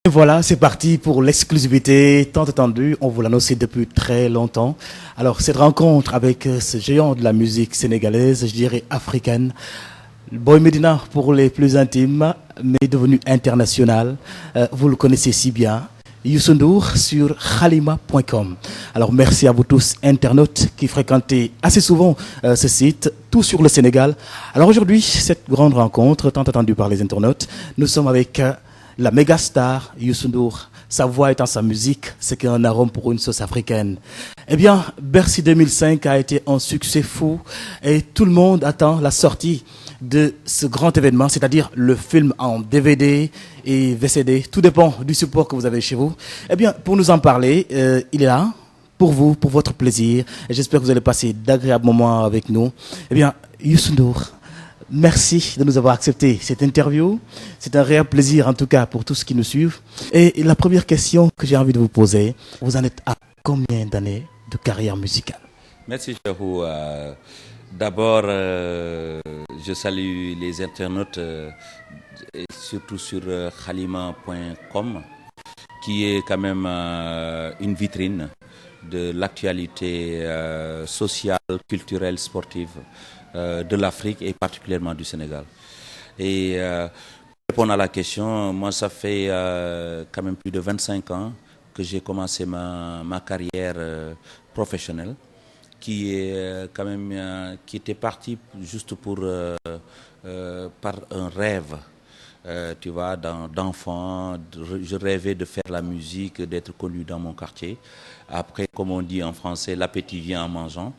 Et voilà, c'est parti pour l'exclusivité tant attendue. On vous l'annonçait depuis très longtemps. Alors, cette rencontre avec ce géant de la musique sénégalaise, je dirais africaine, Boy Medina pour les plus intimes, mais devenu international. Vous le connaissez si bien. Youssou N'Dour sur khalima.com. Alors merci à vous tous internautes qui fréquentez assez souvent ce site, tout sur le Sénégal. Alors aujourd'hui, cette grande rencontre tant attendue par les internautes, nous sommes avec la méga star Youssou N'Dour. Sa voix étant sa musique, c'est qu'un arôme pour une sauce africaine. Eh bien, Bercy 2005 a été un succès fou et tout le monde attend la sortie de ce grand événement, c'est-à-dire le film en DVD et VCD. Tout dépend du support que vous avez chez vous. Eh bien, pour nous en parler, il est là, pour vous, pour votre plaisir. Et j'espère que vous allez passer d'agréables moments avec nous. Eh bien, Youssou N'Dour, merci de nous avoir accepté cette interview. C'est un réel plaisir, en tout cas, pour tous ceux qui nous suivent. Et la première question que j'ai envie de vous poser, vous en êtes à combien d'années de carrière musicale? Merci, Chahou. D'abord, je salue les internautes, et surtout sur khalima.com, qui est quand même une vitrine de l'actualité sociale, culturelle, sportive de l'Afrique et particulièrement du Sénégal. Et pour répondre à la question, moi, ça fait quand même plus de 25 ans que j'ai commencé ma carrière professionnelle, qui est quand même qui était parti juste pour par un rêve, tu vois, d'enfant. Je rêvais de faire la musique, d'être connu dans mon quartier. Après, comme on dit en français, l'appétit vient en mangeant.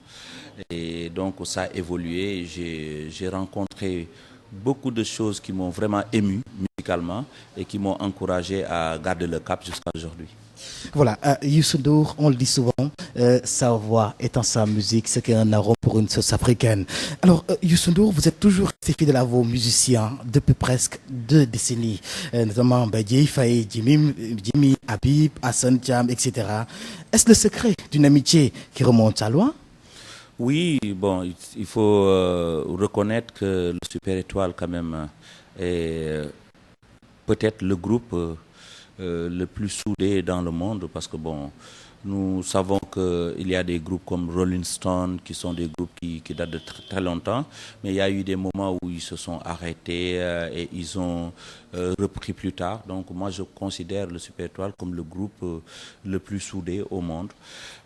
Et donc ça a évolué. J'ai rencontré beaucoup de choses qui m'ont vraiment ému musicalement et qui m'ont encouragé à garder le cap jusqu'à aujourd'hui. Voilà, Youssou N'Dour, on le dit souvent, sa voix étant sa musique, c'est qu'un arôme pour une sauce africaine. Alors, Youssou N'Dour, vous êtes toujours resté fidèle à vos musiciens depuis presque 2 décennies, notamment Badié, Faye, Jimmy, Habib, Hassan Thiam, etc. Est-ce le secret d'une amitié qui remonte à loin? Oui, bon, il faut reconnaître que le Super Étoile, quand même, est peut-être le groupe le plus soudé dans le monde, parce que bon, nous savons qu'il y a des groupes comme Rolling Stone qui sont des groupes qui datent de très longtemps, mais il y a eu des moments où ils se sont arrêtés et ils ont repris plus tard. Donc moi je considère le Super Étoile comme le groupe le plus soudé au monde.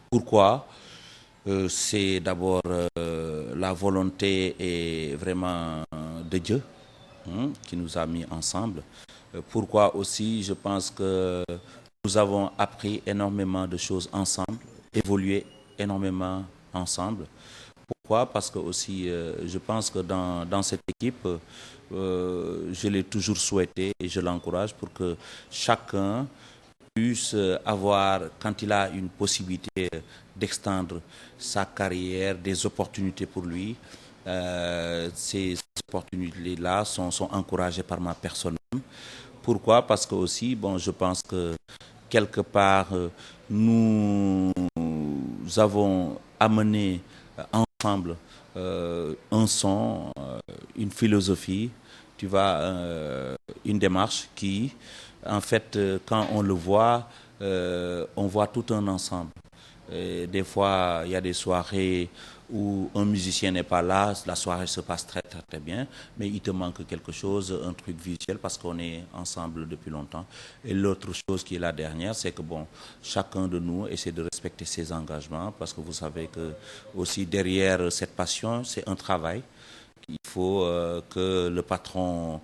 Pourquoi? C'est d'abord la volonté et vraiment de Dieu qui nous a mis ensemble. Pourquoi aussi, je pense que nous avons appris énormément de choses ensemble, évolué énormément ensemble. Pourquoi? Parce que aussi, je pense que dans cette équipe, je l'ai toujours souhaité et je l'encourage pour que chacun puisse avoir, quand il a une possibilité d'extendre sa carrière, des opportunités pour lui, ces opportunités-là sont encouragées par ma personne. Pourquoi? Parce que aussi, bon, je pense que quelque part, nous avons amené ensemble un son, une philosophie, tu vois, une démarche qui, en fait, quand on le voit, on voit tout un ensemble. Et des fois, il y a des soirées où un musicien n'est pas là, la soirée se passe très très très bien, mais il te manque quelque chose, un truc visuel, parce qu'on est ensemble depuis longtemps. Et l'autre chose qui est la dernière, c'est que bon, chacun de nous essaie de respecter ses engagements, parce que vous savez que aussi derrière cette passion, c'est un travail. Il faut que le patron,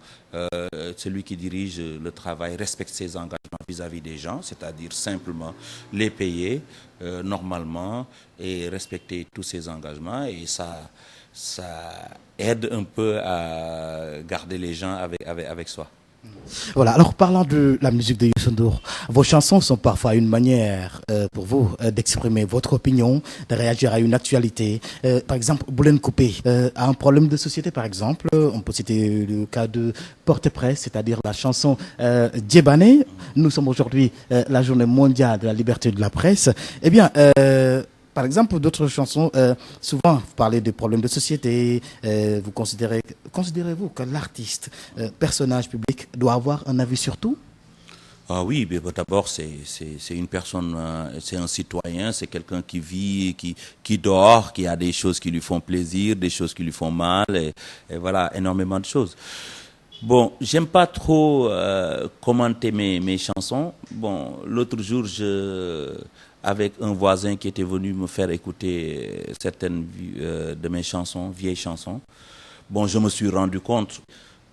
celui qui dirige le travail, respecte ses engagements vis-à-vis des gens, c'est-à-dire simplement les payer normalement et respecter tous ses engagements. Et ça aide un peu à garder les gens avec soi. Voilà, alors parlant de la musique de Youssou N'Dour, vos chansons sont parfois une manière pour vous d'exprimer votre opinion, de réagir à une actualité. Par exemple, Boulen Coupé, à un problème de société par exemple, on peut citer le cas de Porte-Presse, c'est-à-dire la chanson Djebane. Nous sommes aujourd'hui la journée mondiale de la liberté de la presse. Eh bien, par exemple, d'autres chansons, souvent, vous parlez des problèmes de société, considérez-vous que l'artiste, personnage public, doit avoir un avis sur tout? Ah oui, mais d'abord, c'est une personne, c'est un citoyen, c'est quelqu'un qui vit, qui dort, qui a des choses qui lui font plaisir, des choses qui lui font mal, et voilà, énormément de choses. Bon, j'aime pas trop commenter mes chansons. Bon, l'autre jour, avec un voisin qui était venu me faire écouter certaines de mes chansons, vieilles chansons, bon, je me suis rendu compte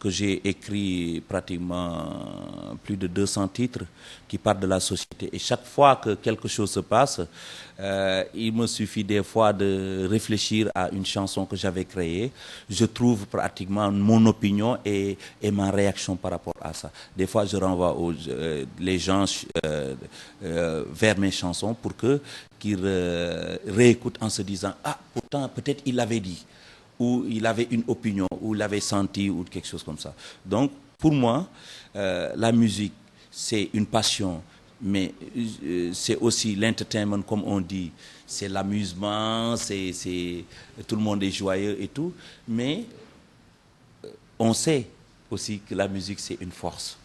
que j'ai écrit pratiquement plus de 200 titres qui parlent de la société. Et chaque fois que quelque chose se passe, il me suffit des fois de réfléchir à une chanson que j'avais créée. Je trouve pratiquement mon opinion et ma réaction par rapport à ça. Des fois, je renvoie les gens vers mes chansons pour qu'ils réécoutent en se disant « Ah, pourtant, peut-être il l'avait dit » ou il avait une opinion, ou il avait senti, ou quelque chose comme ça. Donc, pour moi, la musique, c'est une passion, mais c'est aussi l'entertainment, comme on dit. C'est l'amusement, tout le monde est joyeux et tout. Mais on sait aussi que la musique, c'est une force.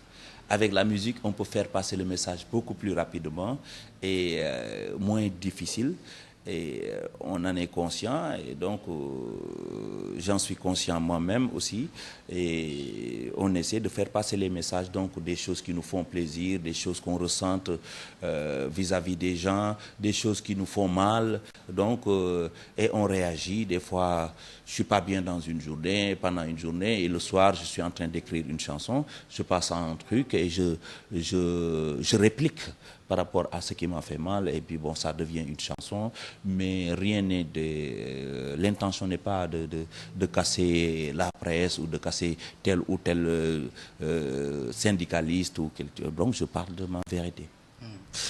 Avec la musique, on peut faire passer le message beaucoup plus rapidement et moins difficile. Et on en est conscient, et donc j'en suis conscient moi-même aussi, et on essaie de faire passer les messages, donc des choses qui nous font plaisir, des choses qu'on ressente vis-à-vis des gens, des choses qui nous font mal, donc et on réagit. Des fois, je suis pas bien dans une journée, pendant une journée, et le soir, je suis en train d'écrire une chanson, je passe à un truc et je réplique par rapport à ce qui m'a fait mal, et puis bon, ça devient une chanson, mais rien n'est l'intention n'est pas de casser la presse ou de casser tel ou tel syndicaliste ou quelque. Donc je parle de ma vérité.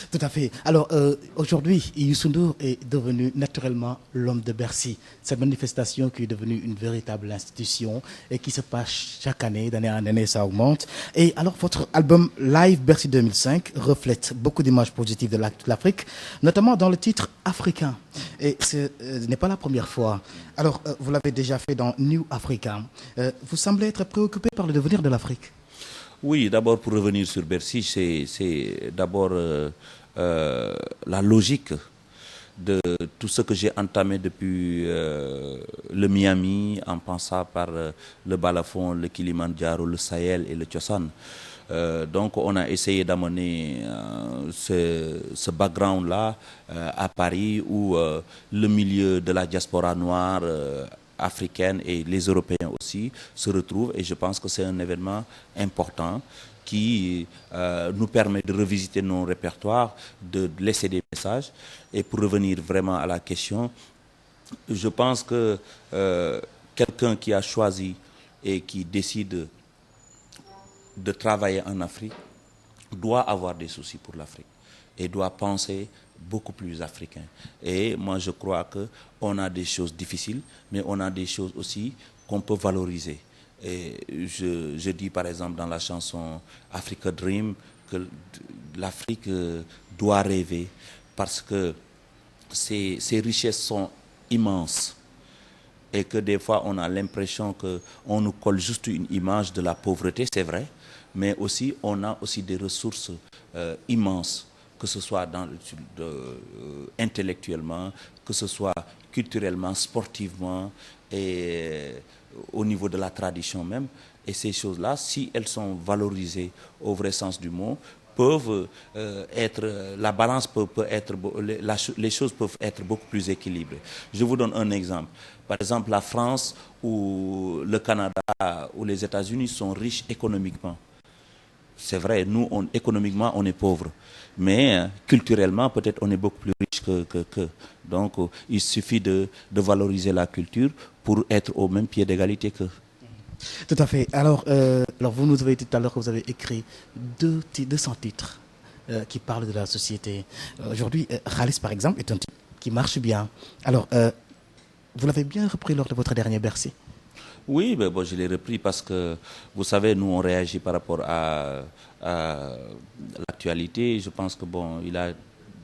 Tout à fait. Alors, aujourd'hui, Youssou N'Dour est devenu naturellement l'homme de Bercy. Cette manifestation qui est devenue une véritable institution et qui se passe chaque année, d'année en année, ça augmente. Et alors, votre album Live Bercy 2005 reflète beaucoup d'images positives de l'Afrique, notamment dans le titre Africain. Et ce n'est pas la première fois. Alors, vous l'avez déjà fait dans New Africa. Vous semblez être préoccupé par le devenir de l'Afrique. Oui, d'abord pour revenir sur Bercy, c'est d'abord la logique de tout ce que j'ai entamé depuis le Miami, en passant par le Balafon, le Kilimandjaro, le Sahel et le Tchossan. Donc on a essayé d'amener ce background-là à Paris, où le milieu de la diaspora noire africaine et les Européens aussi se retrouvent, et je pense que c'est un événement important qui nous permet de revisiter nos répertoires, de laisser des messages. Et pour revenir vraiment à la question, je pense que quelqu'un qui a choisi et qui décide de travailler en Afrique doit avoir des soucis pour l'Afrique et doit penser beaucoup plus africain. Et moi, je crois qu'on a des choses difficiles, mais on a des choses aussi qu'on peut valoriser. Et je dis par exemple dans la chanson Africa Dream que l'Afrique doit rêver, parce que ses richesses sont immenses, et que des fois on a l'impression qu'on nous colle juste une image de la pauvreté, c'est vrai, mais aussi on a aussi des ressources immenses, que ce soit intellectuellement, que ce soit culturellement, sportivement, et au niveau de la tradition même. Et ces choses-là, si elles sont valorisées au vrai sens du mot, peuvent être, la balance peut être, les choses peuvent être beaucoup plus équilibrées. Je vous donne un exemple. Par exemple, la France ou le Canada ou les États-Unis sont riches économiquement. C'est vrai, nous, économiquement, on est pauvres. Mais culturellement, peut-être, on est beaucoup plus riche que. Donc, il suffit de valoriser la culture pour être au même pied d'égalité qu'eux. Tout à fait. Alors, vous nous avez dit tout à l'heure que vous avez écrit 200 titres qui parlent de la société. Aujourd'hui, Khalis, par exemple, est un titre qui marche bien. Alors, vous l'avez bien repris lors de votre dernier Bercy? Oui, ben bon, je l'ai repris parce que, vous savez, nous, on réagit par rapport à l'actualité. Je pense que, bon, il a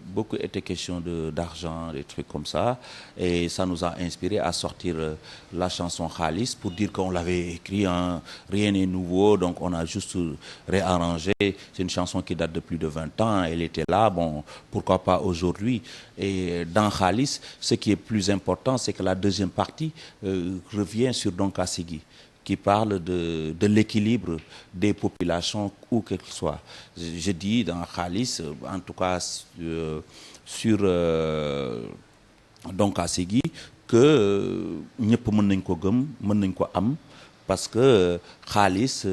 beaucoup été question d'argent, des trucs comme ça. Et ça nous a inspiré à sortir la chanson Khalis pour dire qu'on l'avait écrit, hein, rien n'est nouveau, donc on a juste réarrangé. C'est une chanson qui date de plus de 20 ans, elle était là, bon, pourquoi pas aujourd'hui. Et dans Khalis, ce qui est plus important, c'est que la deuxième partie revient sur Don Kassigui, qui parle de l'équilibre des populations, où que ce soit. Je dis dans Khalis, en tout cas sur Don Kassigui, que ñëpp mën nañ ko gëm, mën nañ ko am, parce que Khalis,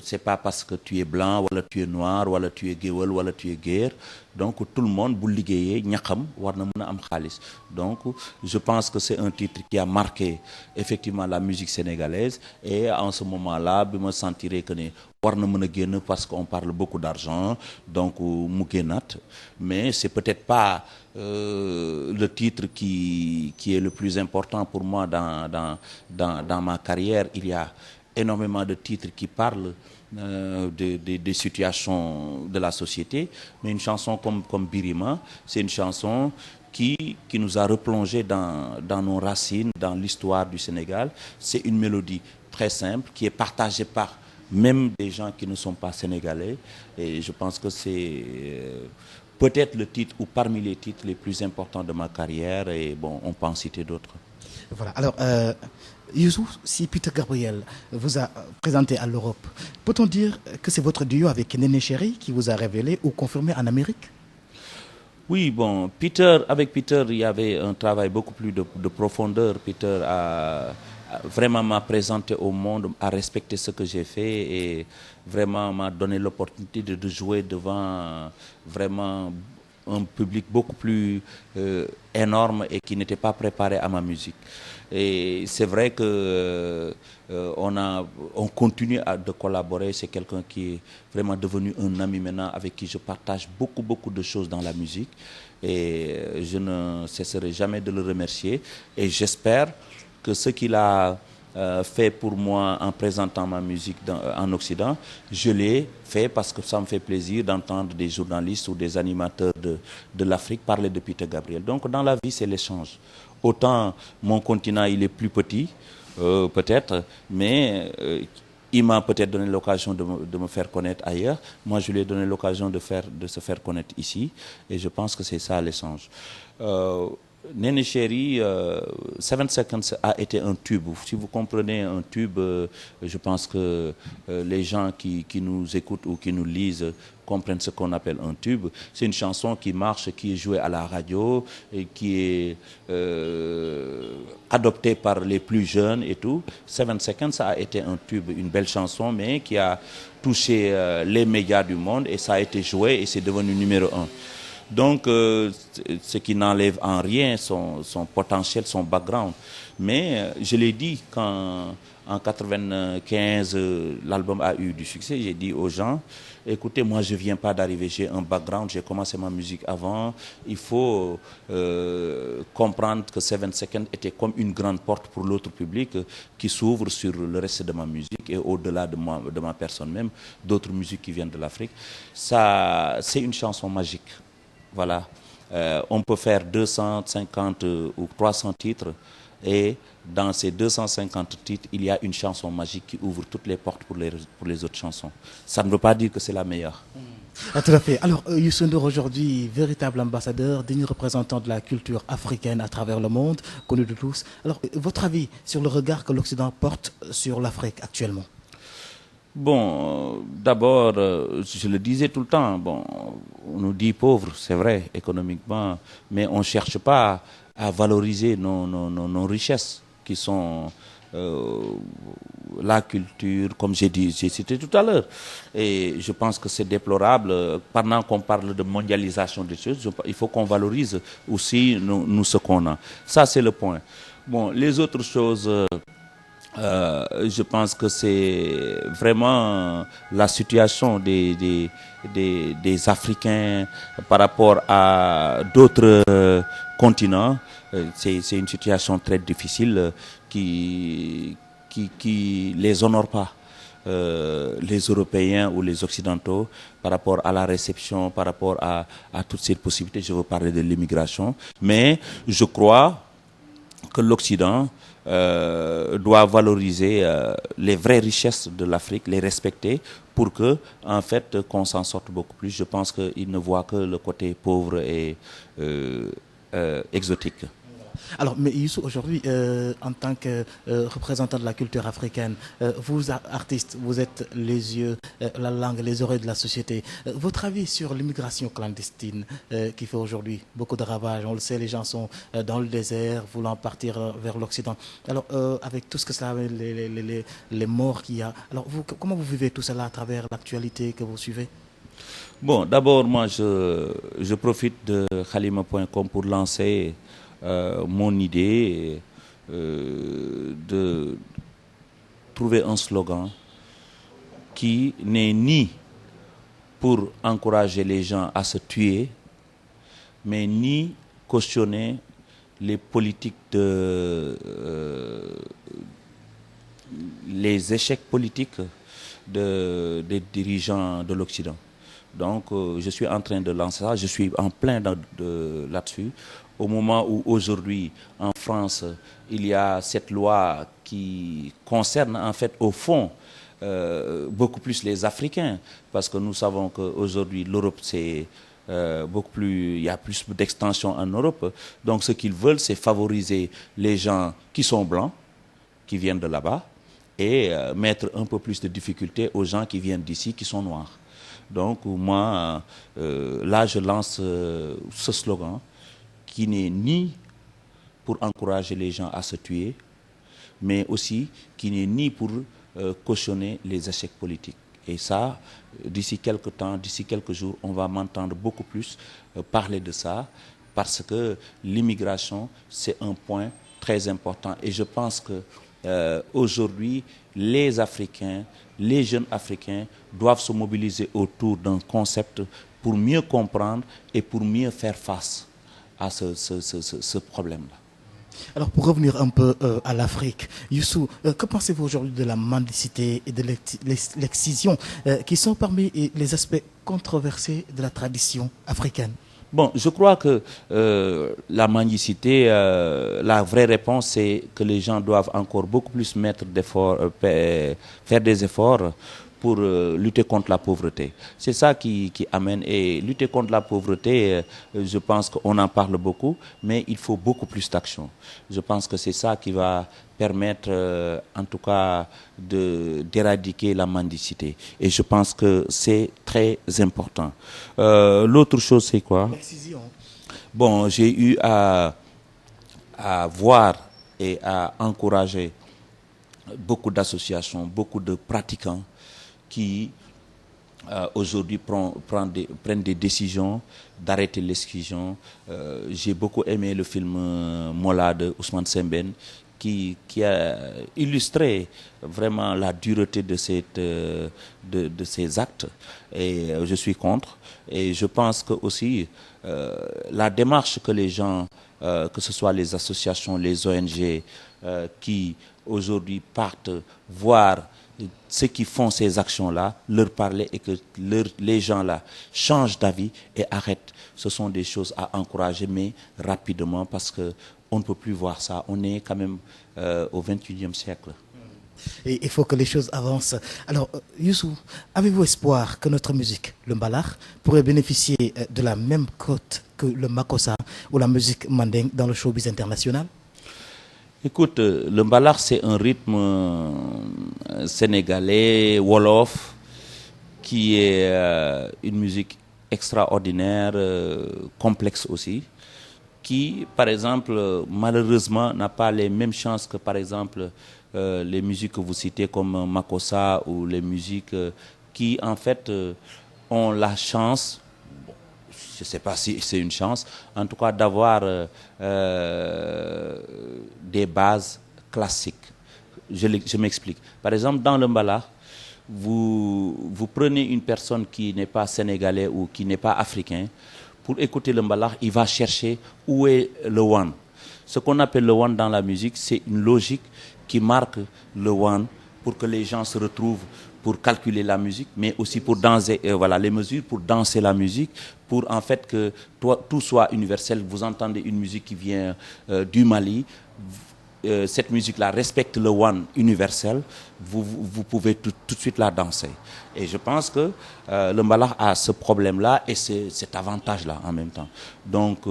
c'est pas parce que tu es blanc, wala tu es noir, wala tu es géwël, wala tu es guerre. Donc tout le monde, bu liggéeyee ñaxam war na mën a am xaalis. Donc je pense que c'est un titre qui a marqué effectivement la musique sénégalaise. Et en ce moment-là, bi ma sentiré que ne war na mën a génn parce qu'on parle beaucoup d'argent, donc mu génnaat. Mais c'est peut-être pas le titre qui est le plus important pour moi dans ma carrière. Il y a énormément de titres qui parlent des situations de la société, mais une chanson comme Birima, c'est une chanson qui nous a replongé dans nos racines, dans l'histoire du Sénégal. C'est une mélodie très simple qui est partagée par même des gens qui ne sont pas sénégalais, et je pense que c'est peut-être le titre ou parmi les titres les plus importants de ma carrière, et bon, on peut en citer d'autres. Voilà. Alors, Youssou, si Peter Gabriel vous a présenté à l'Europe, peut-on dire que c'est votre duo avec Néné Chéri qui vous a révélé ou confirmé en Amérique? Oui, bon, avec Peter, il y avait un travail beaucoup plus de profondeur. Peter vraiment m'a présenté au monde, a respecté ce que j'ai fait et vraiment m'a donné l'opportunité de jouer devant vraiment un public beaucoup plus énorme et qui n'était pas préparé à ma musique. Et c'est vrai que on continue de collaborer. C'est quelqu'un qui est vraiment devenu un ami maintenant, avec qui je partage beaucoup de choses dans la musique. Et je ne cesserai jamais de le remercier. Et j'espère que ce qu'il a fait pour moi en présentant ma musique en Occident, je l'ai fait parce que ça me fait plaisir d'entendre des journalistes ou des animateurs de l'Afrique parler de Peter Gabriel. Donc dans la vie, c'est l'échange. Autant mon continent, il est plus petit, peut-être, mais il m'a peut-être donné l'occasion de me faire connaître ailleurs. Moi, je lui ai donné l'occasion de se faire connaître ici. Et je pense que c'est ça l'échange. Néné Chéri, 7 Seconds a été un tube. Si vous comprenez un tube, je pense que les gens qui nous écoutent ou qui nous lisent comprennent ce qu'on appelle un tube. C'est une chanson qui marche, qui est jouée à la radio et qui est adoptée par les plus jeunes et tout. 7 Seconds a été un tube, une belle chanson, mais qui a touché les médias du monde, et ça a été joué et c'est devenu numéro 1. Donc, ce qui n'enlève en rien son potentiel, son background. Mais je l'ai dit quand en 95 l'album a eu du succès, j'ai dit aux gens, écoutez, moi je viens pas d'arriver, j'ai un background, j'ai commencé ma musique avant. Il faut comprendre que 7 Seconds était comme une grande porte pour l'autre public qui s'ouvre sur le reste de ma musique et au-delà de ma personne même, d'autres musiques qui viennent de l'Afrique. Ça, c'est une chanson magique. Voilà, on peut faire 250 ou 300 titres, et dans ces 250 titres, il y a une chanson magique qui ouvre toutes les portes pour les autres chansons. Ça ne veut pas dire que c'est la meilleure. Ah, tout à fait. Alors, Youssou N'Dour, aujourd'hui, véritable ambassadeur, digne représentant de la culture africaine à travers le monde, connu de tous. Alors, votre avis sur le regard que l'Occident porte sur l'Afrique actuellement? Bon, d'abord, je le disais tout le temps, bon, on nous dit pauvres, c'est vrai, économiquement, mais on ne cherche pas à valoriser nos richesses, qui sont la culture, comme j'ai cité tout à l'heure. Et je pense que c'est déplorable, pendant qu'on parle de mondialisation des choses, il faut qu'on valorise aussi nous ce qu'on a. Ça, c'est le point. Bon, les autres choses... je pense que c'est vraiment la situation des Africains par rapport à d'autres continents. C'est une situation très difficile qui les honore pas. les Européens ou les Occidentaux par rapport à la réception, par rapport à toutes ces possibilités. Je veux parler de l'immigration. Mais je crois que l'Occident doit valoriser les vraies richesses de l'Afrique, les respecter pour que, en fait, qu'on s'en sorte beaucoup plus. Je pense qu'il ne voit que le côté pauvre et exotique. Alors, mais Youssou, aujourd'hui, en tant que représentant de la culture africaine, vous, artistes, vous êtes les yeux, la langue, les oreilles de la société. Votre avis sur l'immigration clandestine qui fait aujourd'hui beaucoup de ravages? On le sait, les gens sont dans le désert, voulant partir vers l'Occident. Alors, avec tout ce que ça, les morts qu'il y a, alors vous, comment vous vivez tout cela à travers l'actualité que vous suivez? Bon, d'abord, moi, je profite de Khalima.com pour lancer mon idée de trouver un slogan qui n'est ni pour encourager les gens à se tuer, mais ni cautionner les politiques les échecs politiques des dirigeants de l'Occident. Donc, je suis en train de lancer ça, je suis en plein là-dessus. Au moment où aujourd'hui, en France, il y a cette loi qui concerne en fait au fond beaucoup plus les Africains, parce que nous savons qu'aujourd'hui l'Europe c'est beaucoup plus, il y a plus d'extension en Europe. Donc ce qu'ils veulent, c'est favoriser les gens qui sont blancs, qui viennent de là-bas, et mettre un peu plus de difficultés aux gens qui viennent d'ici, qui sont noirs. Donc moi, là je lance ce slogan qui n'est ni pour encourager les gens à se tuer, mais aussi qui n'est ni pour cautionner les échecs politiques. Et ça, d'ici quelques temps, d'ici quelques jours, on va m'entendre beaucoup plus parler de ça, parce que l'immigration, c'est un point très important. Et je pense que aujourd'hui, les Africains, les jeunes Africains doivent se mobiliser autour d'un concept pour mieux comprendre et pour mieux faire face à ce problème-là. Alors pour revenir un peu à l'Afrique, Youssou, que pensez-vous aujourd'hui de la mendicité et de l'excision qui sont parmi les aspects controversés de la tradition africaine? Bon, je crois que la mendicité, la vraie réponse, c'est que les gens doivent encore beaucoup plus mettre d'efforts, faire des efforts pour lutter contre la pauvreté. C'est ça qui amène. Et lutter contre la pauvreté, je pense qu'on en parle beaucoup, mais il faut beaucoup plus d'action. Je pense que c'est ça qui va permettre, en tout cas, d'éradiquer la mendicité. Et je pense que c'est très important. L'autre chose, c'est quoi? L'excision. Bon, j'ai eu à voir et à encourager beaucoup d'associations, beaucoup de pratiquants qui aujourd'hui prennent des décisions d'arrêter l'exclusion. J'ai beaucoup aimé le film Mola de Ousmane Sembène qui a illustré vraiment la dureté de ces actes. Et je suis contre. Et je pense que aussi la démarche que les gens, que ce soit les associations, les ONG, qui aujourd'hui partent voir ceux qui font ces actions-là, leur parler et que les gens-là changent d'avis et arrêtent. Ce sont des choses à encourager, mais rapidement, parce qu'on ne peut plus voir ça. On est quand même au XXIe siècle. Et il faut que les choses avancent. Alors, Youssou, avez-vous espoir que notre musique, le mbalar, pourrait bénéficier de la même cote que le makossa ou la musique mandingue dans le showbiz international? Écoute, le mbalar, c'est un rythme sénégalais, wolof, qui est une musique extraordinaire, complexe aussi, qui, par exemple, malheureusement, n'a pas les mêmes chances que, par exemple, les musiques que vous citez comme makossa ou les musiques qui, en fait, ont la chance, je ne sais pas si c'est une chance, en tout cas d'avoir des bases classiques. Je m'explique. Par exemple, dans le mbala, vous prenez une personne qui n'est pas sénégalais ou qui n'est pas africain, pour écouter le mbala, il va chercher où est le wan. Ce qu'on appelle le wan dans la musique, c'est une logique qui marque le wan pour que les gens se retrouvent pour calculer la musique, mais aussi pour danser, voilà, les mesures pour danser la musique, pour en fait que tout soit universel. Vous entendez une musique qui vient du Mali, cette musique-là respecte le one universel, vous pouvez tout de suite la danser. Et je pense que le mbalax a ce problème-là et cet avantage-là en même temps. Donc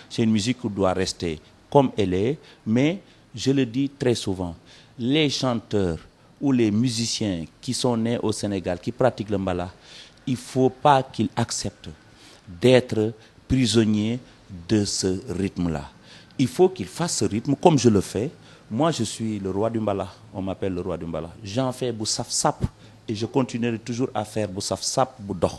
c'est une musique qui doit rester comme elle est, mais je le dis très souvent, les chanteurs ou les musiciens qui sont nés au Sénégal, qui pratiquent le mbalax, il ne faut pas qu'ils acceptent d'être prisonniers de ce rythme-là. Il faut qu'ils fassent ce rythme comme je le fais. Moi, je suis le roi du mbalax. On m'appelle le roi du mbalax. J'en fais bu saf sap et je continuerai toujours à faire bu saf sap bu dox.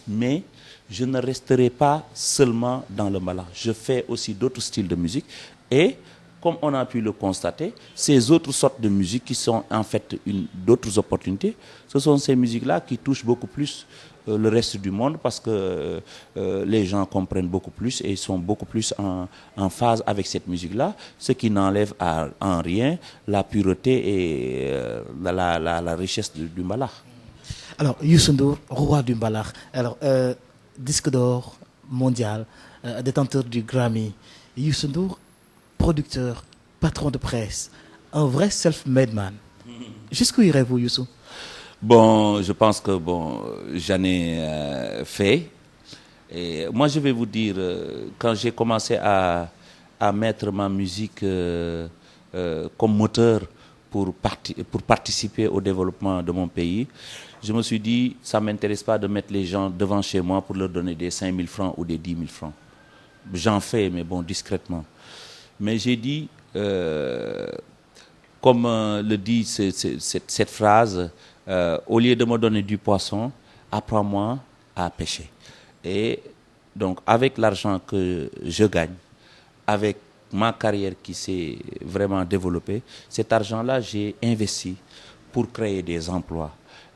Mais je ne resterai pas seulement dans le mbalax. Je fais aussi d'autres styles de musique et comme on a pu le constater, ces autres sortes de musique qui sont en fait d'autres opportunités, ce sont ces musiques-là qui touchent beaucoup plus le reste du monde parce que les gens comprennent beaucoup plus et sont beaucoup plus en phase avec cette musique-là, ce qui n'enlève en rien la pureté et la richesse du mbalax. Alors, Youssou N'Dour, roi du mbalax. Alors, disque d'or mondial, détenteur du Grammy. Youssou N'Dour, producteur, patron de presse, un vrai self-made man. Jusqu'où irez-vous, Youssou? Bon, je pense que j'en ai fait. Et moi, je vais vous dire, quand j'ai commencé à mettre ma musique comme moteur pour participer au développement de mon pays, je me suis dit, ça ne m'intéresse pas de mettre les gens devant chez moi pour leur donner des 5 000 francs ou des 10 000 francs. J'en fais, mais bon, discrètement. Mais j'ai dit, comme le dit cette phrase, au lieu de me donner du poisson, apprends-moi à pêcher. Et donc, avec l'argent que je gagne, avec ma carrière qui s'est vraiment développée, cet argent-là, j'ai investi pour créer des emplois.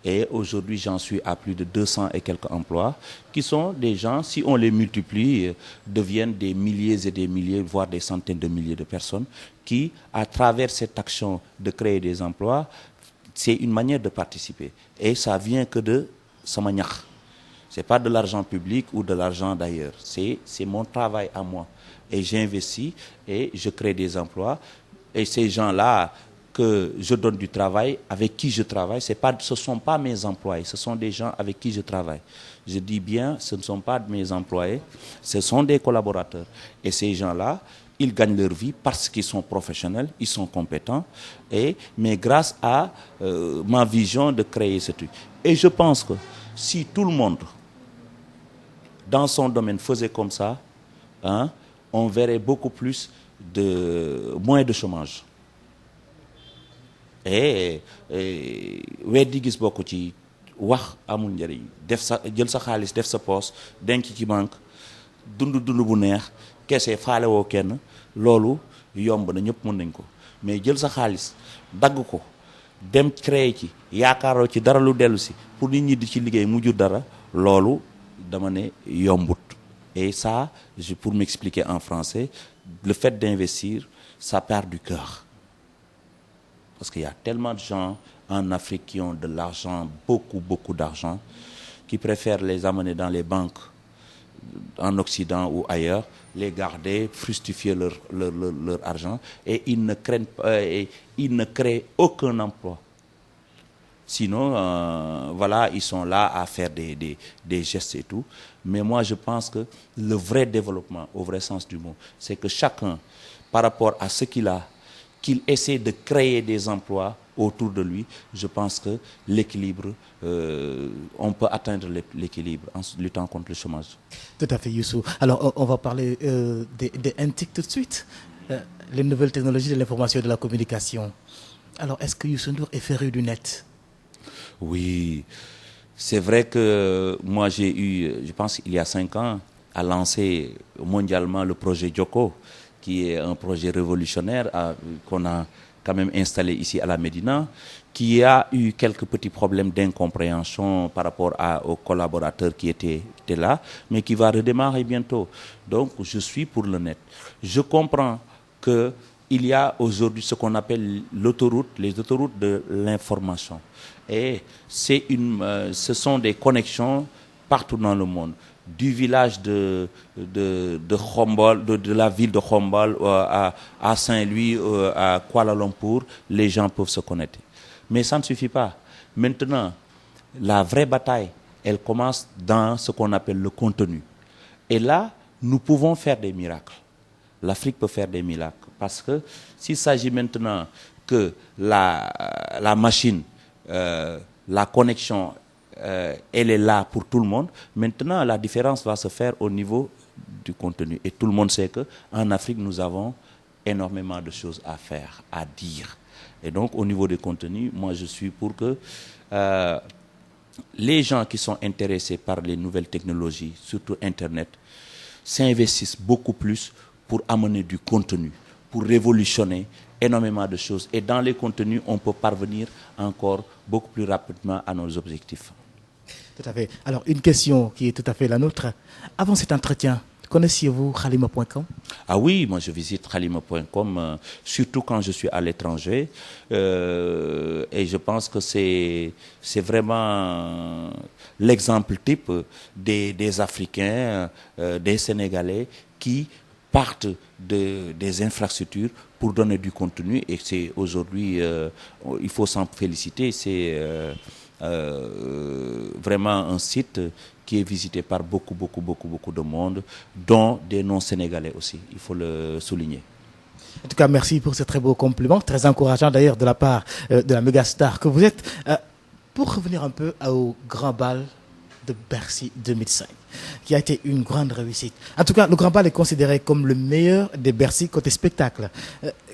Et aujourd'hui, j'en suis à plus de 200 et quelques emplois, qui sont des gens, si on les multiplie, deviennent des milliers et des milliers, voire des centaines de milliers de personnes, qui, à travers cette action de créer des emplois, c'est une manière de participer. Et ça vient que de sama ñax. Ce n'est pas de l'argent public ou de l'argent d'ailleurs. C'est mon travail à moi. Et j'investis et je crée des emplois. Et ces gens-là que je donne du travail, avec qui je travaille, ce ne sont pas mes employés, ce sont des gens avec qui je travaille. Je dis bien, ce ne sont pas mes employés, ce sont des collaborateurs. Et ces gens-là, ils gagnent leur vie parce qu'ils sont professionnels, ils sont compétents, mais grâce à ma vision de créer ce truc. Et je pense que si tout le monde, dans son domaine, faisait comme ça, hein, on verrait beaucoup plus moins de chômage. weddi gis bokk ci wax amul njëriñ def sa jël sa xaalis def sa poos denc ci banque dund bu neex kese faale woo kenn loolu yomb na ñëpp mën nañ ko mais jël sa xaalis dagg ko dem créer ci yaakaaroo ci dara lu dellu si pour nit ñi di ci liggéey mu jur dara loolu dama ne yombut. Et ça, pour m'expliquer en français, le fait d'investir, ça part du cœur. Parce qu'il y a tellement de gens en Afrique qui ont de l'argent, beaucoup d'argent, qui préfèrent les amener dans les banques en Occident ou ailleurs, les garder, fructifier leur argent, et ils ne créent aucun emploi. Sinon, voilà, ils sont là à faire des gestes et tout. Mais moi, je pense que le vrai développement, au vrai sens du mot, c'est que chacun, par rapport à ce qu'il a, qu'il essaie de créer des emplois autour de lui. Je pense que l'équilibre, on peut atteindre l'équilibre en luttant contre le chômage. Tout à fait, Youssou. Alors, on va parler des NTIC tout de suite, les nouvelles technologies de l'information et de la communication. Alors, est-ce que Youssou N'Dour est féru du net? Oui, c'est vrai que moi j'ai eu, je pense il y a 5 ans, à lancer mondialement le projet Joko, qui est un projet révolutionnaire qu'on a quand même installé ici à la Médina, qui a eu quelques petits problèmes d'incompréhension par rapport aux collaborateurs qui étaient là, mais qui va redémarrer bientôt. Donc je suis pour le net. Je comprends que il y a aujourd'hui ce qu'on appelle les autoroutes de l'information. Et ce sont des connexions partout dans le monde. Du village de Khombol, de la ville de Khombol à Saint-Louis, à Kuala Lumpur, les gens peuvent se connecter. Mais ça ne suffit pas. Maintenant, la vraie bataille, elle commence dans ce qu'on appelle le contenu. Et là, nous pouvons faire des miracles. L'Afrique peut faire des miracles. Parce que s'il s'agit maintenant que la machine, la connexion, elle est là pour tout le monde, maintenant la différence va se faire au niveau du contenu. Et tout le monde sait qu'en Afrique, nous avons énormément de choses à faire, à dire. Et donc, au niveau du contenu, moi je suis pour que les gens qui sont intéressés par les nouvelles technologies, surtout Internet, s'investissent beaucoup plus pour amener du contenu, pour révolutionner énormément de choses. Et dans les contenus, on peut parvenir encore beaucoup plus rapidement à nos objectifs. Tout à fait. Alors, une question qui est tout à fait la nôtre. Avant cet entretien, connaissiez-vous Halima.com? Ah oui, moi je visite Halima.com, surtout quand je suis à l'étranger. Et je pense que c'est vraiment l'exemple type des Africains, des Sénégalais qui partent des infrastructures pour donner du contenu. Et c'est aujourd'hui, il faut s'en féliciter, c'est vraiment un site qui est visité par beaucoup de monde, dont des non-sénégalais aussi, il faut le souligner. En tout cas, merci pour ce très beau compliment, très encourageant d'ailleurs de la part de la méga star que vous êtes. Pour revenir un peu au Grand Bal de Bercy 2005, qui a été une grande réussite. En tout cas, le Grand Bal est considéré comme le meilleur des Bercy côté spectacle.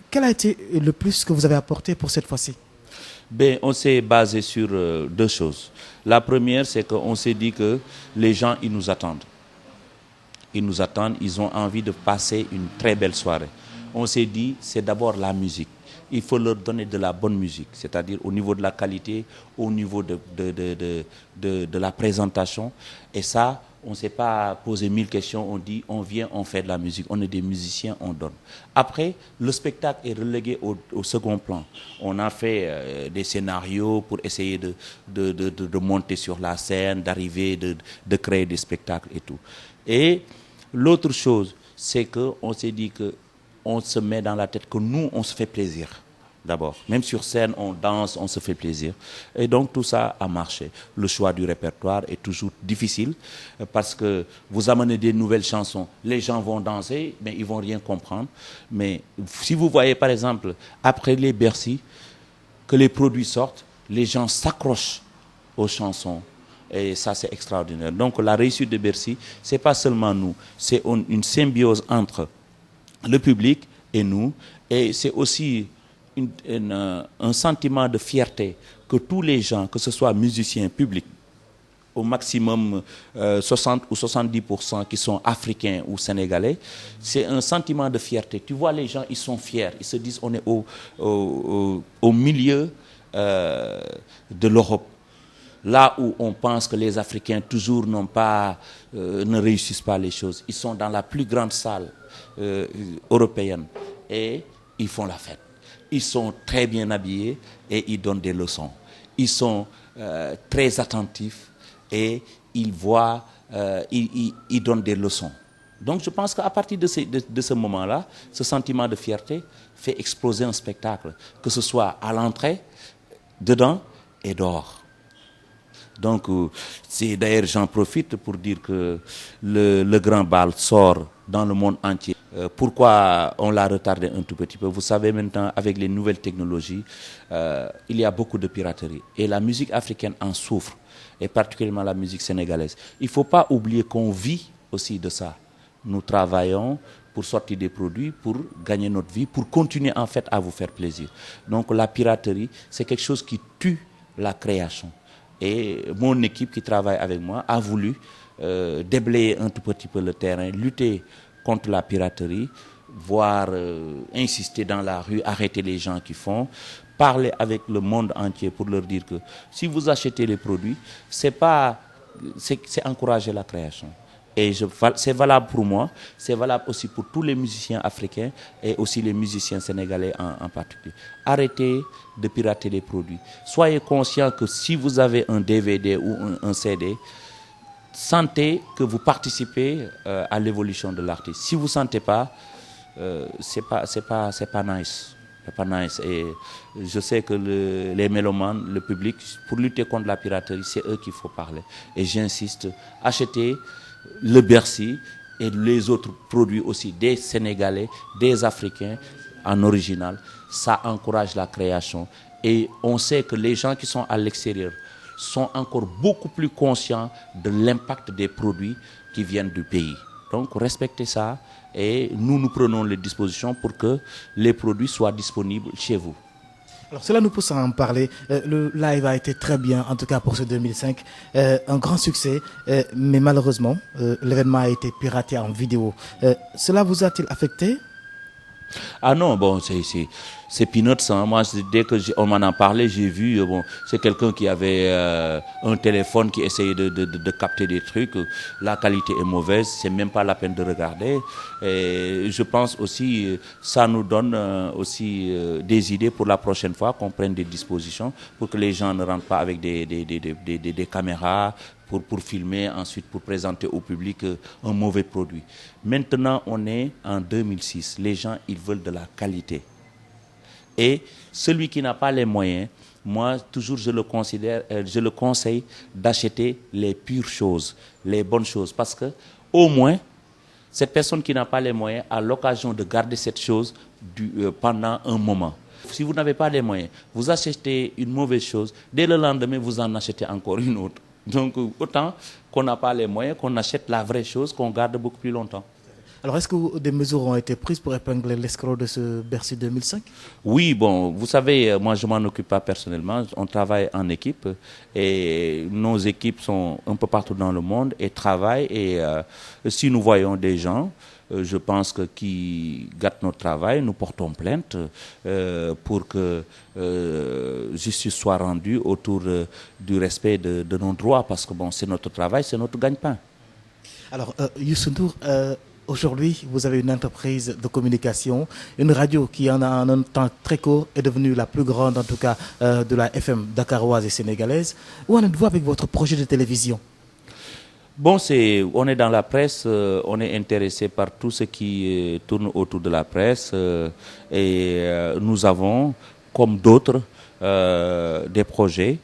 Quel a été le plus que vous avez apporté pour cette fois-ci? Ben, on s'est basé sur deux choses. La première, c'est qu'on s'est dit que les gens, ils nous attendent. Ils nous attendent, ils ont envie de passer une très belle soirée. On s'est dit, c'est d'abord la musique. Il faut leur donner de la bonne musique, c'est-à-dire au niveau de la qualité, au niveau de la présentation. Et ça, on ne s'est pas posé 1000 questions, on dit, on vient, on fait de la musique, on est des musiciens, on donne. Après, le spectacle est relégué au second plan. On a fait des scénarios pour essayer de monter sur la scène, d'arriver, de créer des spectacles et tout. Et l'autre chose, c'est qu'on s'est dit qu'on se met dans la tête que nous, on se fait plaisir. D'abord, même sur scène, on danse, on se fait plaisir. Et donc tout ça a marché. Le choix du répertoire est toujours difficile parce que vous amenez des nouvelles chansons, les gens vont danser, mais ils vont rien comprendre. Mais si vous voyez par exemple, après les Bercy, que les produits sortent, les gens s'accrochent aux chansons. Et ça, c'est extraordinaire. Donc la réussite de Bercy, c'est pas seulement nous, c'est une symbiose entre le public et nous. Et c'est aussi un sentiment de fierté que tous les gens, que ce soit musiciens, publics, au maximum 60 ou 70% qui sont africains ou sénégalais, c'est un sentiment de fierté. Tu vois, les gens, ils sont fiers. Ils se disent, on est au milieu de l'Europe. Là où on pense que les Africains toujours ne réussissent pas les choses. Ils sont dans la plus grande salle européenne et ils font la fête. Ils sont très bien habillés et ils donnent des leçons. Ils sont très attentifs et ils voient, ils donnent des leçons. Donc je pense qu'à partir de ce moment-là, ce sentiment de fierté fait exploser un spectacle, que ce soit à l'entrée, dedans et dehors. Donc, d'ailleurs, j'en profite pour dire que le Grand Bal sort dans le monde entier. Pourquoi on l'a retardé un tout petit peu? Vous savez maintenant, avec les nouvelles technologies, il y a beaucoup de piraterie. Et la musique africaine en souffre, et particulièrement la musique sénégalaise. Il ne faut pas oublier qu'on vit aussi de ça. Nous travaillons pour sortir des produits, pour gagner notre vie, pour continuer en fait à vous faire plaisir. Donc la piraterie, c'est quelque chose qui tue la création. Et mon équipe qui travaille avec moi a voulu déblayer un tout petit peu le terrain, lutter contre la piraterie, voire insister dans la rue, arrêter les gens qui font, parler avec le monde entier pour leur dire que si vous achetez les produits, c'est encourager la création. Et c'est valable pour moi, c'est valable aussi pour tous les musiciens africains et aussi les musiciens sénégalais en particulier. Arrêtez de pirater les produits. Soyez conscients que si vous avez un DVD ou un CD, sentez que vous participez à l'évolution de l'artiste. Si vous ne sentez pas, c'est pas nice. C'est pas nice. Et je sais que les mélomanes, le public, pour lutter contre la piraterie, c'est eux qu'il faut parler. Et j'insiste, achetez le Bercy et les autres produits aussi des Sénégalais, des Africains en original. Ça encourage la création. Et on sait que les gens qui sont à l'extérieur sont encore beaucoup plus conscients de l'impact des produits qui viennent du pays. Donc respectez ça et nous prenons les dispositions pour que les produits soient disponibles chez vous. Alors cela nous pousse à en parler. Le live a été très bien, en tout cas pour ce 2005. Un grand succès, mais malheureusement, l'événement a été piraté en vidéo. Cela vous a-t-il affecté? Ah non, bon, c'est peanuts. Hein. Moi, dès qu'on m'en a parlé, j'ai vu, bon, c'est quelqu'un qui avait un téléphone qui essayait de capter des trucs. La qualité est mauvaise, c'est même pas la peine de regarder. Et je pense aussi, ça nous donne aussi des idées pour la prochaine fois, qu'on prenne des dispositions pour que les gens ne rentrent pas avec des caméras, pour filmer, ensuite pour présenter au public un mauvais produit. Maintenant, on est en 2006. Les gens, ils veulent de la qualité. Et celui qui n'a pas les moyens, moi, toujours, je le conseille d'acheter les pures choses, les bonnes choses. Parce que, au moins, cette personne qui n'a pas les moyens a l'occasion de garder cette chose pendant un moment. Si vous n'avez pas les moyens, vous achetez une mauvaise chose, dès le lendemain, vous en achetez encore une autre. Donc, autant qu'on n'a pas les moyens, qu'on achète la vraie chose, qu'on garde beaucoup plus longtemps. Alors, est-ce que des mesures ont été prises pour épingler l'escroc de ce Bercy 2005? Oui, bon, vous savez, moi, je ne m'en occupe pas personnellement. On travaille en équipe et nos équipes sont un peu partout dans le monde et travaillent. Et si nous voyons des gens, je pense qui gâtent notre travail, nous portons plainte pour que justice soit rendue autour du respect de nos droits, parce que bon, c'est notre travail, c'est notre gagne-pain. Alors, Youssou N'Dour, aujourd'hui, vous avez une entreprise de communication, une radio qui en un temps très court est devenue la plus grande, en tout cas, de la FM dakaroise et sénégalaise. Où en êtes-vous avec votre projet de télévision? Bon, on est dans la presse, on est intéressé par tout ce qui tourne autour de la presse et nous avons, comme d'autres, des projets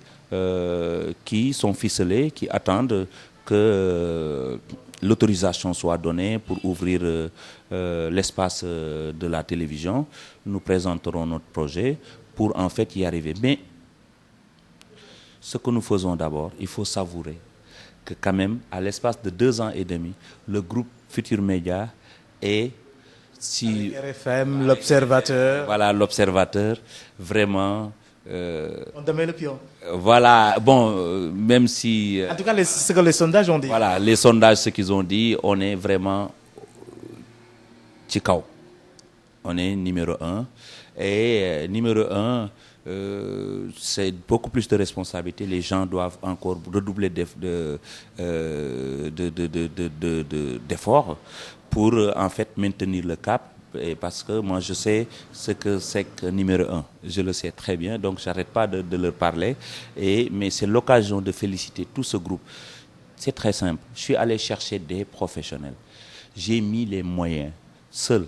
qui sont ficelés, qui attendent que l'autorisation soit donnée pour ouvrir l'espace de la télévision. Nous présenterons notre projet pour en fait y arriver. Mais ce que nous faisons d'abord, il faut savourer que quand même, à l'espace de 2 ans et demi, le groupe Futur Média est... Si RFM, l'Observateur. Voilà, l'Observateur, vraiment... on te met le pion. Voilà, bon, même si... en tout cas, ce que les sondages ont dit. Voilà, les sondages, ce qu'ils ont dit, on est vraiment... Tchikao. On est numéro 1. Et numéro 1... c'est beaucoup plus de responsabilité. Les gens doivent encore redoubler d'efforts pour en fait maintenir le cap. Et parce que moi je sais ce que c'est que numéro 1. Je le sais très bien, donc j'arrête pas de leur parler. Mais c'est l'occasion de féliciter tout ce groupe. C'est très simple. Je suis allé chercher des professionnels. J'ai mis les moyens. Seul.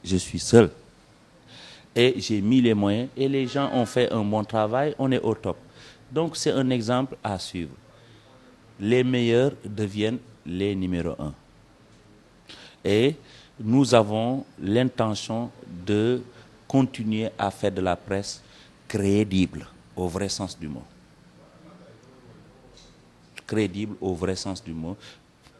Je suis seul. Et j'ai mis les moyens et les gens ont fait un bon travail, on est au top. Donc c'est un exemple à suivre. Les meilleurs deviennent les numéros 1. Et nous avons l'intention de continuer à faire de la presse crédible, au vrai sens du mot. Crédible au vrai sens du mot.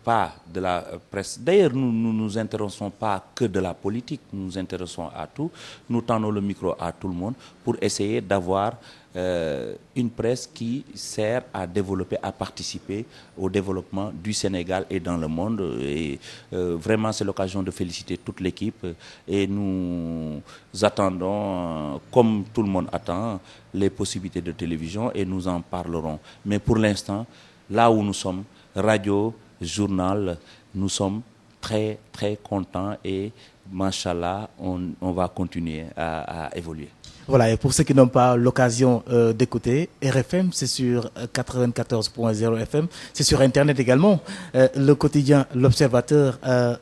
Pas de la presse. D'ailleurs, nous ne nous intéressons pas que de la politique, nous nous intéressons à tout. Nous tendons le micro à tout le monde pour essayer d'avoir une presse qui sert à développer, à participer au développement du Sénégal et dans le monde. Et vraiment, c'est l'occasion de féliciter toute l'équipe. Et nous attendons, comme tout le monde attend, les possibilités de télévision et nous en parlerons. Mais pour l'instant, là où nous sommes, radio, journal, nous sommes très, très contents et, machallah, on va continuer à évoluer. Voilà, et pour ceux qui n'ont pas l'occasion d'écouter, RFM, c'est sur 94.0 FM, c'est sur Internet également. Le quotidien, l'Observateur,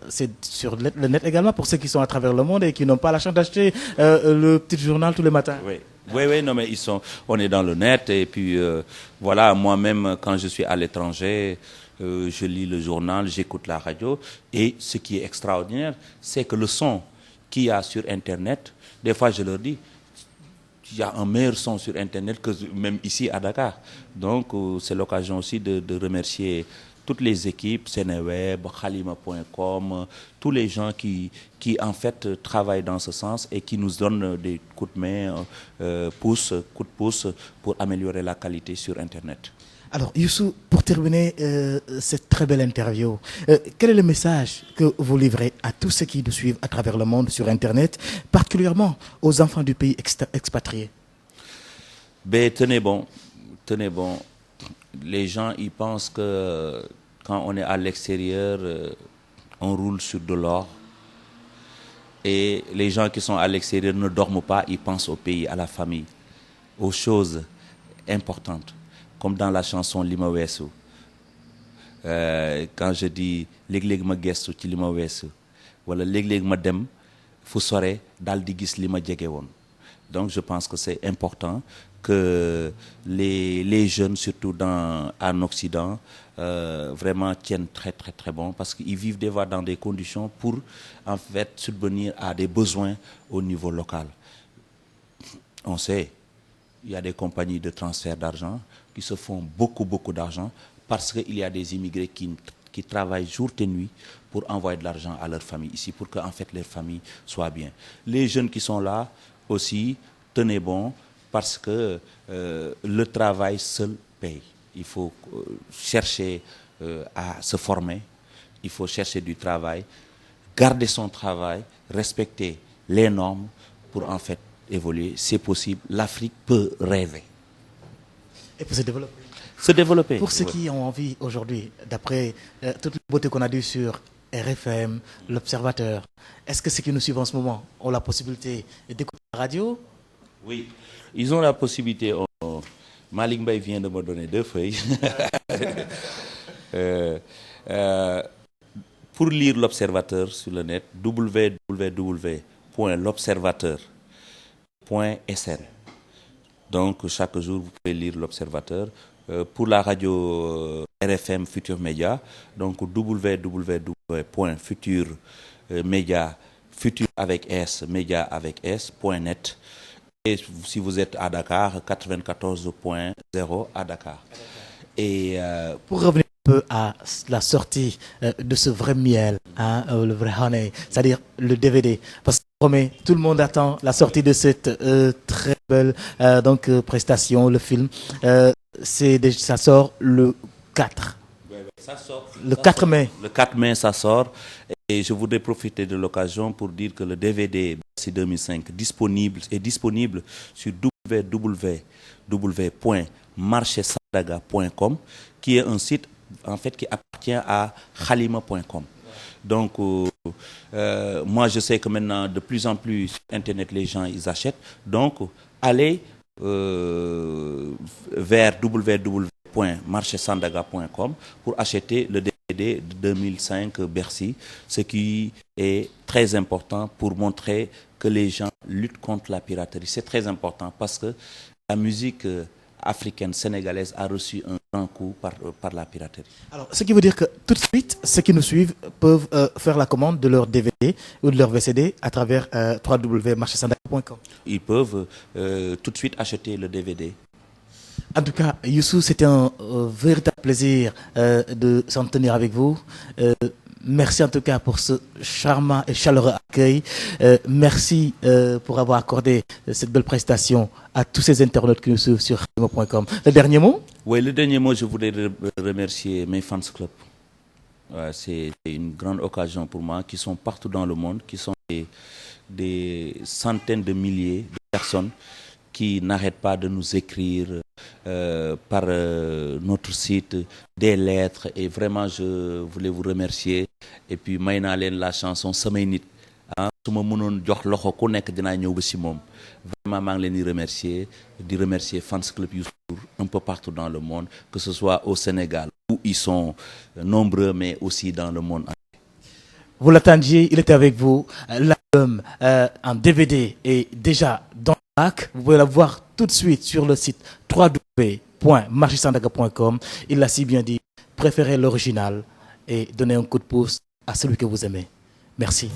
c'est sur le net également, pour ceux qui sont à travers le monde et qui n'ont pas la chance d'acheter le petit journal tous les matins. Oui. Oui, non, mais on est dans le net, et puis voilà, moi-même, quand je suis à l'étranger, je lis le journal, j'écoute la radio, et ce qui est extraordinaire, c'est que le son qu'il y a sur Internet, des fois je leur dis, il y a un meilleur son sur Internet que même ici à Dakar. Donc, c'est l'occasion aussi de remercier toutes les équipes, Seneweb, Khalima.com, tous les gens qui en fait travaillent dans ce sens et qui nous donnent des coups de main, coups de pouce pour améliorer la qualité sur Internet. Alors, Youssou, pour terminer cette très belle interview, quel est le message que vous livrez à tous ceux qui nous suivent à travers le monde sur Internet, particulièrement aux enfants du pays expatriés? Ben, tenez bon. Les gens, ils pensent que quand on est à l'extérieur, on roule sur de l'or. Et les gens qui sont à l'extérieur ne dorment pas, ils pensent au pays, à la famille, aux choses importantes. Comme dans la chanson Lima Weesu. Quand je dis léeg-léeg ma gestu ci lima weesu wala léeg-léeg ma dem fu sore dal di gis lima jege woon. Donc je pense que c'est important que les jeunes, surtout en Occident, vraiment tiennent très très très bon, parce qu'ils vivent des fois dans des conditions pour en fait subvenir à des besoins au niveau local. On sait, il y a des compagnies de transfert d'argent qui se font beaucoup d'argent parce qu'il y a des immigrés qui travaillent jour et nuit pour envoyer de l'argent à leur famille ici, pour que en fait leur famille soit bien. Les jeunes qui sont là aussi, tenez bon, parce que le travail seul paye. Il faut chercher à se former, il faut chercher du travail, garder son travail, respecter les normes pour en fait évoluer. C'est possible, l'Afrique peut rêver. Et pour se développer. Se développer. Pour ceux qui ont envie aujourd'hui, d'après toute la beauté qu'on a due sur RFM, l'Observateur, est-ce que ceux qui nous suivent en ce moment ont la possibilité d'écouter la radio? Oui, ils ont la possibilité. Malik Mbaye vient de me donner 2 feuilles. Pour lire l'Observateur sur le net, www.l'observateur.sn. Donc chaque jour, vous pouvez lire l'Observateur. Pour la radio RFM Futur Média, donc www.futurmedia, futur avec S, média avec S.net. Et si vous êtes à Dakar, 94.0 à Dakar. Et pour revenir un peu à la sortie de ce vrai miel, hein, le vrai honey, c'est-à-dire le DVD, parce que tout le monde attend la sortie de cette très belle prestation, le film. Ça sort le 4. Ça sort, le 4 mai. Le 4 mai, ça sort. Et je voudrais profiter de l'occasion pour dire que le DVD Bercy 2005 est disponible sur www.marchesandaga.com, qui est un site en fait qui appartient à Khalima.com. Donc, moi, je sais que maintenant, de plus en plus, sur Internet, les gens, ils achètent. Donc, allez vers www.marchesandaga.com pour acheter le DVD de 2005 Bercy, ce qui est très important pour montrer que les gens luttent contre la piraterie. C'est très important parce que la musique africaine, sénégalaise a reçu un grand coup par la piraterie. Alors, ce qui veut dire que tout de suite, ceux qui nous suivent peuvent faire la commande de leur DVD ou de leur VCD à travers www.marchesandaga.com. Ils peuvent tout de suite acheter le DVD. En tout cas, Youssou, c'était un véritable plaisir de s'en tenir avec vous. Merci en tout cas pour ce charmant et chaleureux accueil. Merci pour avoir accordé cette belle prestation à tous ces internautes qui nous suivent sur khalima.com. Le dernier mot? Oui, le dernier mot, je voudrais remercier mes fans club. C'est une grande occasion pour moi, qui sont partout dans le monde, qui sont des centaines de milliers de personnes qui n'arrêtent pas de nous écrire par notre site des lettres, et vraiment je voulais vous remercier. Et puis may naa leen la chanson samay nit su ma mënoon jox loxo ku nekk dinaa ñëw ba si moom. Vraiment maa ngi leen di remercier Fans Club Youssou Ndour un peu partout dans le monde, que ce soit au Sénégal où ils sont nombreux, mais aussi dans le monde. Vous l'attendiez, il était avec vous. L'album en DVD est déjà dans le bac. Vous pouvez la voir tout de suite sur le site www.marchisandaga.com. Il l'a si bien dit, préférez l'original et donnez un coup de pouce à celui que vous aimez. Merci.